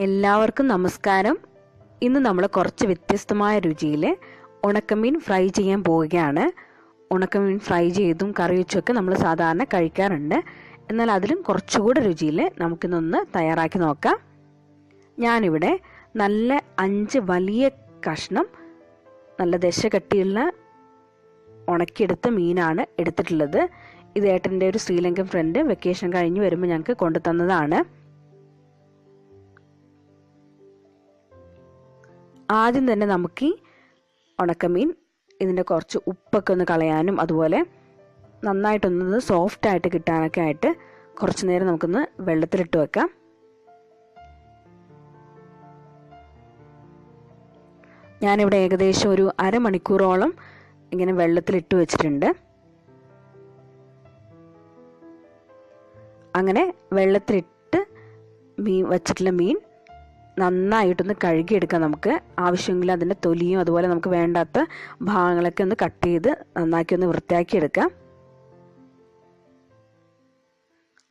എല്ലാവർക്കും നമസ്കാരം. ഇന്ന് നമ്മൾ കുറച്ച് വ്യത്യസ്തമായ രുചിയിൽ ഉണക്കമീൻ ഫ്രൈ ചെയ്യാൻ പോവുകയാണ്. ഉണക്കമീൻ ഫ്രൈ ചെയ്തും കറി വെച്ചൊക്കെ നമ്മൾ സാധാരണ കഴിക്കാറുണ്ട്. എന്നാൽ അതിലും കുറച്ചുകൂടെ രുചിയിൽ നമുക്കിന്നൊന്ന് തയ്യാറാക്കി നോക്കാം. ഞാനിവിടെ നല്ല 5 വലിയ കഷ്ണം നല്ല ദശ കട്ടിയുള്ള ഉണക്കിയെടുത്ത മീനാണ് എടുത്തിട്ടുള്ളത്. ഇത് ഏട്ടൻ്റെ ഒരു ശ്രീലങ്കൻ ഫ്രണ്ട് വെക്കേഷൻ കഴിഞ്ഞ് വരുമ്പോൾ ഞങ്ങൾക്ക് കൊണ്ടു തന്നതാണ്. ആദ്യം തന്നെ നമുക്ക് ഈ ഉണക്കമീൻ ഇതിൻ്റെ കുറച്ച് ഉപ്പൊക്കെ ഒന്ന് കളയാനും അതുപോലെ നന്നായിട്ടൊന്ന് സോഫ്റ്റായിട്ട് കിട്ടാനൊക്കെ ആയിട്ട് കുറച്ച് നേരം നമുക്കൊന്ന് വെള്ളത്തിലിട്ട് വെക്കാം. ഞാനിവിടെ ഏകദേശം ഒരു അരമണിക്കൂറോളം ഇങ്ങനെ വെള്ളത്തിലിട്ട് വെച്ചിട്ടുണ്ട്. അങ്ങനെ വെള്ളത്തിലിട്ട് വച്ചിട്ടുള്ള മീൻ നന്നായിട്ടൊന്ന് കഴുകിയെടുക്കാം. നമുക്ക് ആവശ്യമെങ്കിൽ അതിൻ്റെ തൊലിയും അതുപോലെ നമുക്ക് വേണ്ടാത്ത ഭാഗങ്ങളൊക്കെ ഒന്ന് കട്ട് ചെയ്ത് നന്നാക്കി ഒന്ന് വൃത്തിയാക്കി എടുക്കാം.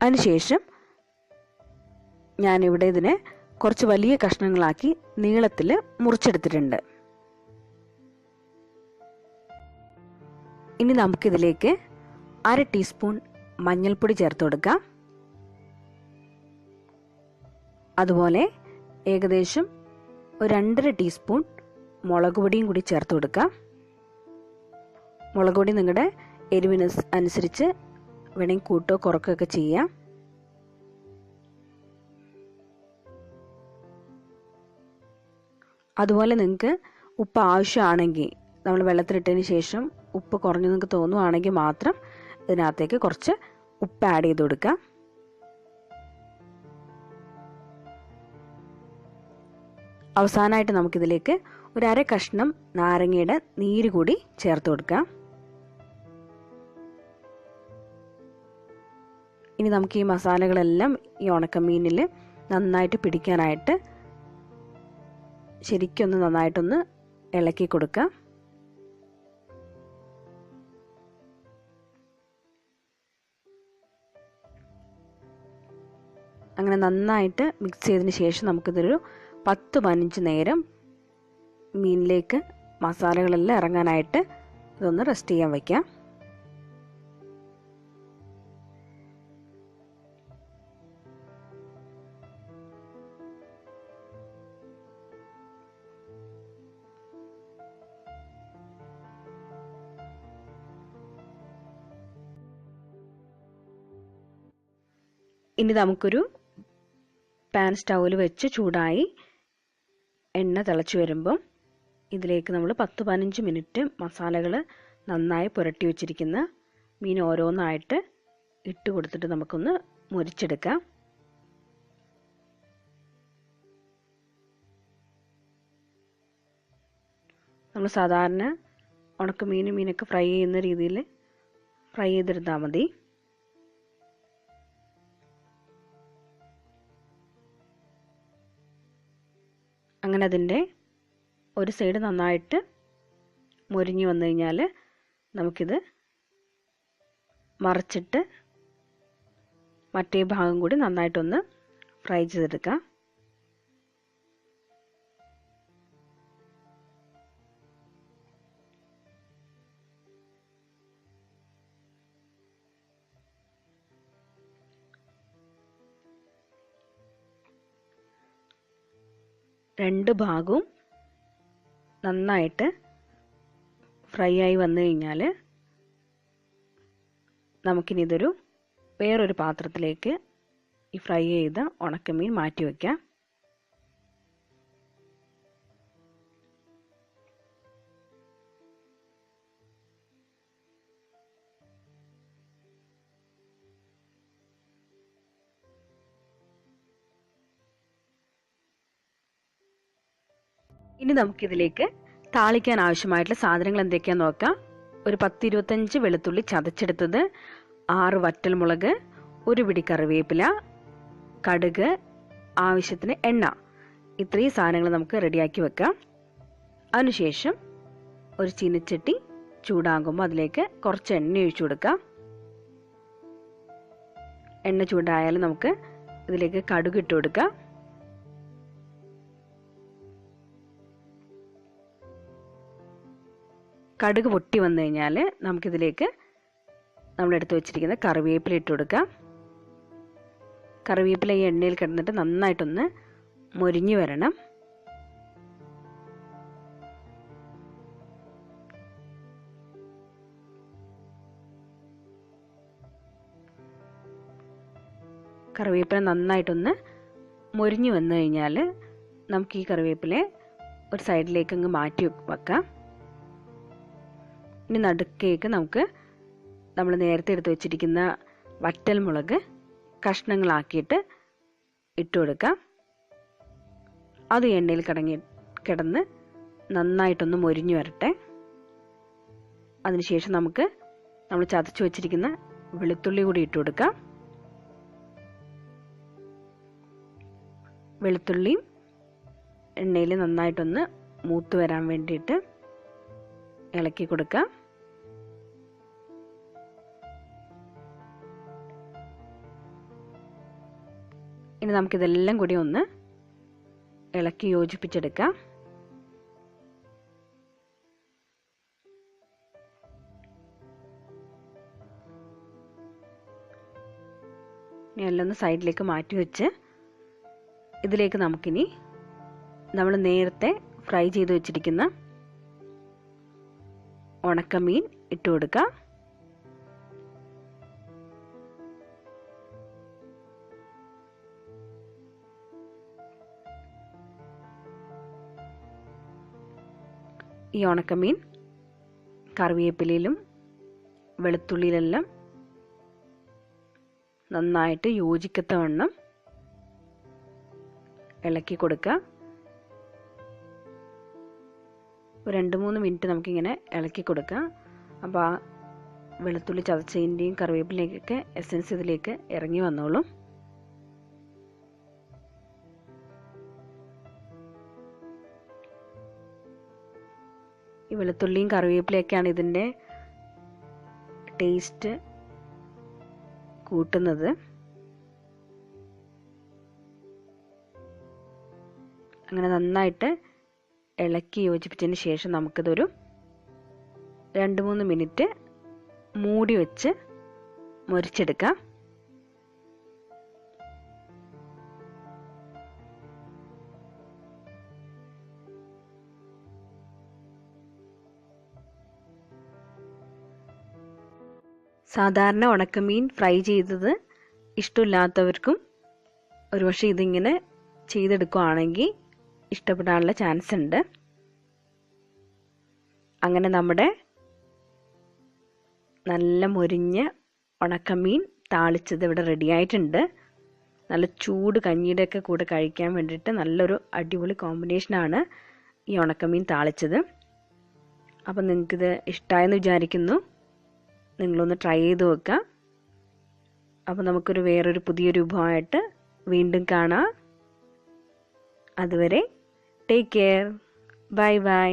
അതിനുശേഷം ഞാനിവിടെ ഇതിനെ കുറച്ച് വലിയ കഷ്ണങ്ങളാക്കി നീളത്തിൽ മുറിച്ചെടുത്തിട്ടുണ്ട്. ഇനി നമുക്കിതിലേക്ക് 1/2 ടീസ്പൂൺ മഞ്ഞൾപ്പൊടി ചേർത്ത് കൊടുക്കാം. അതുപോലെ ഏകദേശം ഒരു 2.5 ടീസ്പൂൺ മുളക് പൊടിയും കൂടി ചേർത്ത് കൊടുക്കാം. മുളക് പൊടി നിങ്ങളുടെ എരിവിന് അനുസരിച്ച് വേണമെങ്കിൽ കൂട്ടോ കുറക്കുകയൊക്കെ ചെയ്യാം. അതുപോലെ നിങ്ങൾക്ക് ഉപ്പ് ആവശ്യമാണെങ്കിൽ നമ്മൾ വെള്ളത്തിലിട്ടതിന് ശേഷം ഉപ്പ് കുറഞ്ഞു നിങ്ങൾക്ക് തോന്നുവാണെങ്കിൽ മാത്രം ഇതിനകത്തേക്ക് കുറച്ച് ഉപ്പ് ആഡ് ചെയ്ത് കൊടുക്കാം. അവസാനമായിട്ട് നമുക്കിതിലേക്ക് ഒരു 1/2 കഷ്ണം നാരങ്ങയുടെ നീര് കൂടി ചേർത്ത് കൊടുക്കാം. ഇനി നമുക്ക് ഈ മസാലകളെല്ലാം ഈ ഉണക്കമീനിൽ നന്നായിട്ട് പിടിക്കാനായിട്ട് ശരിക്കൊന്ന് നന്നായിട്ടൊന്ന് ഇളക്കി കൊടുക്കാം. അങ്ങനെ നന്നായിട്ട് മിക്സ് ചെയ്തതിന് ശേഷം നമുക്കിതൊരു 10-15 നേരം മീനിലേക്ക് മസാലകളെല്ലാം ഇറങ്ങാനായിട്ട് ഇതൊന്ന് റെസ്റ്റ് ചെയ്യാൻ വയ്ക്കാം. ഇനി നമുക്കൊരു പാൻ സ്റ്റൗവിൽ വെച്ച് ചൂടായി എണ്ണ തിളച്ച് വരുമ്പം ഇതിലേക്ക് നമ്മൾ 10-15 മിനിറ്റ് മസാലകൾ നന്നായി പുരട്ടി വെച്ചിരിക്കുന്ന മീൻ ഓരോന്നായിട്ട് ഇട്ട് കൊടുത്തിട്ട് നമുക്കൊന്ന് മുരിച്ചെടുക്കാം. നമ്മൾ സാധാരണ മീനൊക്കെ ഫ്രൈ ചെയ്യുന്ന രീതിയിൽ ഫ്രൈ ചെയ്തെടുത്താൽ മതി. അങ്ങനെ അതിൻ്റെ ഒരു സൈഡ് നന്നായിട്ട് മുരിഞ്ഞു വന്നു കഴിഞ്ഞാൽ നമുക്കിത് മറിച്ചിട്ട് മറ്റേ ഭാഗം കൂടി നന്നായിട്ടൊന്ന് ഫ്രൈ ചെയ്തെടുക്കാം. രണ്ട് ഭാഗവും നന്നായിട്ട് ഫ്രൈ ആയി വന്നു കഴിഞ്ഞാൽ നമുക്കിനി ഇതൊരു വേറൊരു പാത്രത്തിലേക്ക് ഈ ഫ്രൈ ചെയ്ത ഉണക്കമീൻ മാറ്റി വയ്ക്കാം. ഇനി നമുക്കിതിലേക്ക് താളിക്കാൻ ആവശ്യമായിട്ടുള്ള സാധനങ്ങൾ എന്തൊക്കെയാണെന്ന് നോക്കാം. ഒരു 10-25 വെളുത്തുള്ളി ചതച്ചെടുത്തത്, 6 വറ്റൽമുളക്, 1 പിടി കറിവേപ്പില, കടുക്, ആവശ്യത്തിന് എണ്ണ. ഇത്രയും സാധനങ്ങൾ നമുക്ക് റെഡിയാക്കി വെക്കാം. അതിനുശേഷം ഒരു ചീനച്ചട്ടി ചൂടാകുമ്പോൾ അതിലേക്ക് കുറച്ച് എണ്ണ ഒഴിച്ചു കൊടുക്കാം. എണ്ണ ചൂടായാലും നമുക്ക് ഇതിലേക്ക് കടുക് ഇട്ട് കൊടുക്കാം. കടുക് പൊട്ടി വന്നു കഴിഞ്ഞാൽ നമുക്കിതിലേക്ക് നമ്മളെടുത്ത് വെച്ചിരിക്കുന്ന കറിവേപ്പില ഇട്ട് കൊടുക്കാം. കറിവേപ്പില ഈ എണ്ണയിൽ കിടന്നിട്ട് നന്നായിട്ടൊന്ന് മൊരിഞ്ഞു വരണം. കറിവേപ്പില നന്നായിട്ടൊന്ന് മൊരിഞ്ഞു വന്നു കഴിഞ്ഞാൽ നമുക്ക് ഈ കറിവേപ്പില ഒരു സൈഡിലേക്ക് അങ്ങ് മാറ്റി വെക്കാം. ഇനി നടുക്കേക്ക് നമുക്ക് നമ്മൾ നേരത്തെ എടുത്ത് വെച്ചിരിക്കുന്ന വറ്റൽമുളക് കഷ്ണങ്ങളാക്കിയിട്ട് ഇട്ട് കൊടുക്കാം. അത് എണ്ണയിൽ കിടന്ന് നന്നായിട്ടൊന്ന് മൊരിഞ്ഞു വരട്ടെ. അതിനുശേഷം നമുക്ക് നമ്മൾ ചതച്ച് വെച്ചിരിക്കുന്ന വെളുത്തുള്ളി കൂടി ഇട്ട് കൊടുക്കാം. വെളുത്തുള്ളിയും എണ്ണയിൽ നന്നായിട്ടൊന്ന് മൂത്ത് വരാൻ വേണ്ടിയിട്ട് ഇളക്കി കൊടുക്കാം. ഇനി നമുക്കിതെല്ലാം കൂടി ഒന്ന് ഇളക്കി യോജിപ്പിച്ചെടുക്കാം. ഇനി എല്ലാം ഒന്ന് സൈഡിലേക്ക് മാറ്റി വെച്ച് ഇതിലേക്ക് നമുക്കിനി നമ്മൾ നേരത്തെ ഫ്രൈ ചെയ്ത് വെച്ചിരിക്കുന്ന ഉണക്കമീൻ ഇട്ട് കൊടുക്കാം. ഈ ഉണക്കമീൻ കറിവേപ്പിലയിലും വെളുത്തുള്ളിയിലെല്ലാം നന്നായിട്ട് യോജിക്കത്തവണ്ണം ഇളക്കി കൊടുക്കുക. ഒരു 2-3 മിനിറ്റ് നമുക്കിങ്ങനെ ഇളക്കി കൊടുക്കാം. അപ്പോൾ ആ വെളുത്തുള്ളി ചതച്ചതിൻ്റെയും കറിവേപ്പിലേക്കൊക്കെ എസൻസ് ഇതിലേക്ക് ഇറങ്ങി വന്നോളും. ഈ വെളുത്തുള്ളിയും കറിവേപ്പിലയൊക്കെയാണ് ഇതിൻ്റെ ടേസ്റ്റ് കൂട്ടുന്നത്. അങ്ങനെ നന്നായിട്ട് ഇളക്കി യോജിപ്പിച്ചതിന് ശേഷം നമുക്കിതൊരു 2-3 മിനിറ്റ് മൂടി വെച്ച് മൊരിച്ചെടുക്കാം. സാധാരണ ഉണക്കമീൻ ഫ്രൈ ചെയ്തത് ഇഷ്ടമില്ലാത്തവർക്കും ഒരുപക്ഷെ ഇതിങ്ങനെ ചെയ്തെടുക്കുകയാണെങ്കിൽ ഇഷ്ടപ്പെടാനുള്ള ചാൻസ് ഉണ്ട്. അങ്ങനെ നമ്മുടെ നല്ല മൊരിഞ്ഞ ഉണക്കമീൻ താളിച്ചത് ഇവിടെ റെഡി ആയിട്ടുണ്ട്. നല്ല ചൂട് കഞ്ഞിയുടെയൊക്കെ കൂടെ കഴിക്കാൻ വേണ്ടിയിട്ട് നല്ലൊരു അടിപൊളി കോമ്പിനേഷനാണ് ഈ ഉണക്കമീൻ താളിച്ചത്. അപ്പം നിങ്ങൾക്കിത് ഇഷ്ടമായെന്ന് വിചാരിക്കുന്നു. നിങ്ങളൊന്ന് ട്രൈ ചെയ്ത് നോക്കുക. അപ്പോൾ നമുക്കൊരു വേറൊരു പുതിയൊരു വിഭവമായിട്ട് വീണ്ടും കാണാം. അതുവരെ ടേക്ക് കെയർ. Bye bye.